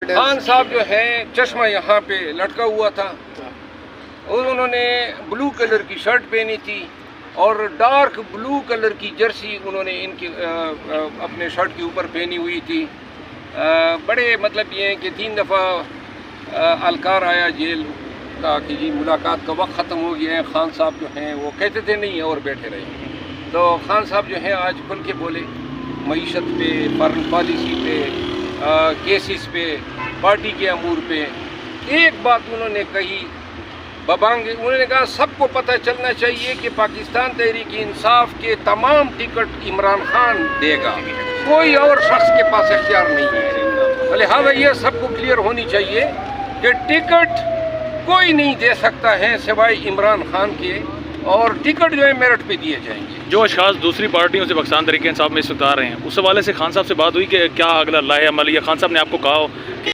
خان صاحب جو ہیں چشمہ یہاں پہ لٹکا ہوا تھا اور انہوں نے بلو کلر کی شرٹ پہنی تھی اور ڈارک بلو کلر کی جرسی انہوں نے ان کی اپنے شرٹ کے اوپر پہنی ہوئی تھی. بڑے مطلب یہ ہیں کہ 3 دفعہ الکار آیا جیل کا کہ جی ملاقات کا وقت ختم ہو گیا ہے. خان صاحب جو ہیں وہ کہتے تھے نہیں اور بیٹھے رہے. تو خان صاحب جو ہیں آج کھل کے بولے معیشت پہ, فارن پالیسی پہ, کیسز پہ, پارٹی کے امور پہ. ایک بات انہوں نے کہی ببانگ, انہوں نے کہا سب کو پتہ چلنا چاہیے کہ پاکستان تحریک انصاف کے تمام ٹکٹ عمران خان دے گا, کوئی اور شخص کے پاس اختیار نہیں ہے. لہٰذا یہ سب کو کلیئر ہونی چاہیے کہ ٹکٹ کوئی نہیں دے سکتا ہے سوائے عمران خان کے, اور ٹکٹ جو ہے میرٹ پہ دیے جائیں گے. جو اشخاص دوسری پارٹیوں سے پاکستان تحریک انصاف میں اس وقت آ رہے ہیں, اس حوالے سے خان صاحب سے بات ہوئی کہ کیا اگلا لائحہ عمل, یا خان صاحب نے آپ کو کہا ہو